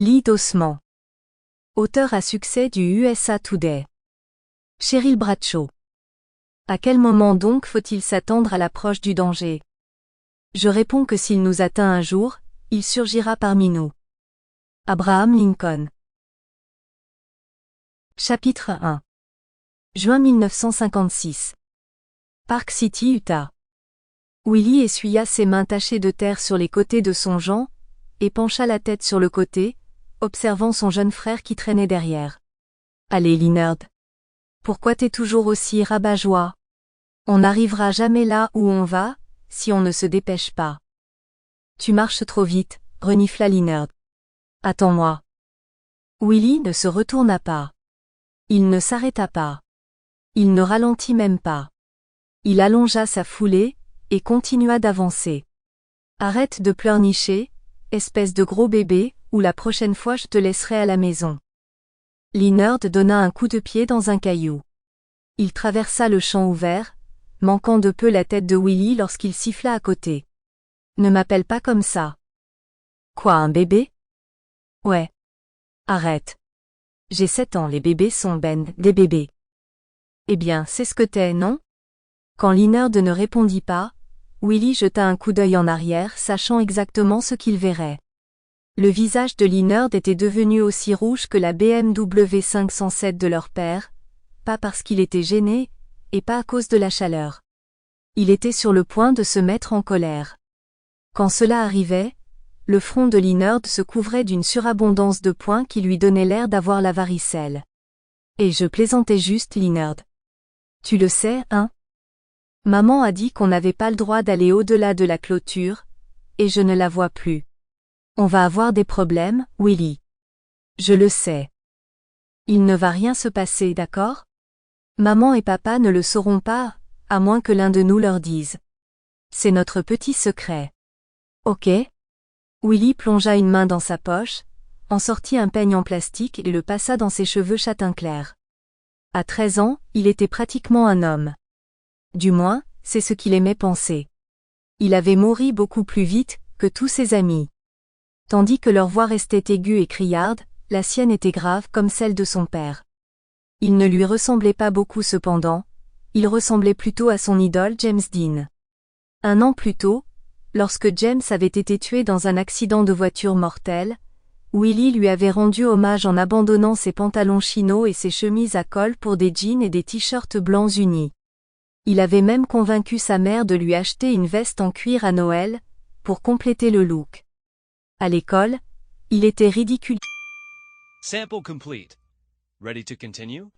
Lee Dossman. Auteur à succès du USA Today. Cheryl Bradshaw. À quel moment donc faut-il s'attendre à l'approche du danger? Je réponds que s'il nous atteint un jour, il surgira parmi nous. Abraham Lincoln. Chapitre 1. Juin 1956. Park City, Utah. Willie essuya ses mains tachées de terre sur les côtés de son jambe, et pencha la tête sur le côté, observant son jeune frère qui traînait derrière. Allez, Leonard. Pourquoi t'es toujours aussi rabat-joie? On n'arrivera jamais là où on va, si on ne se dépêche pas. Tu marches trop vite, renifla Leonard. Attends-moi. Willie ne se retourna pas. Il ne s'arrêta pas. Il ne ralentit même pas. Il allongea sa foulée, et continua d'avancer. Arrête de pleurnicher, espèce de gros bébé, ou la prochaine fois je te laisserai à la maison. Leonard donna un coup de pied dans un caillou. Il traversa le champ ouvert, manquant de peu la tête de Willie lorsqu'il siffla à côté. Ne m'appelle pas comme ça. Quoi, un bébé? Ouais. Arrête. J'ai 7 ans, les bébés sont des bébés. Eh bien, c'est ce que t'es, non? Quand Leonard ne répondit pas, Willie jeta un coup d'œil en arrière, sachant exactement ce qu'il verrait. Le visage de Leonard était devenu aussi rouge que la BMW 507 de leur père, pas parce qu'il était gêné, et pas à cause de la chaleur. Il était sur le point de se mettre en colère. Quand cela arrivait, le front de Leonard se couvrait d'une surabondance de poings qui lui donnait l'air d'avoir la varicelle. Et je plaisantais juste, Leonard. Tu le sais, hein? Maman a dit qu'on n'avait pas le droit d'aller au-delà de la clôture, et je ne la vois plus. On va avoir des problèmes, Willie. Je le sais. Il ne va rien se passer, d'accord? Maman et papa ne le sauront pas, à moins que l'un de nous leur dise. C'est notre petit secret. Ok? Willie plongea une main dans sa poche, en sortit un peigne en plastique et le passa dans ses cheveux châtain clair. À 13 ans, il était pratiquement un homme. Du moins, c'est ce qu'il aimait penser. Il avait mauri beaucoup plus vite que tous ses amis. Tandis que leur voix restait aiguë et criarde, la sienne était grave comme celle de son père. Il ne lui ressemblait pas beaucoup cependant, il ressemblait plutôt à son idole James Dean. 1 an plus tôt, lorsque James avait été tué dans un accident de voiture mortel, Willie lui avait rendu hommage en abandonnant ses pantalons chinos et ses chemises à col pour des jeans et des t-shirts blancs unis. Il avait même convaincu sa mère de lui acheter une veste en cuir à Noël, pour compléter le look. À l'école, il était ridicule. Sample complete. Ready to continue?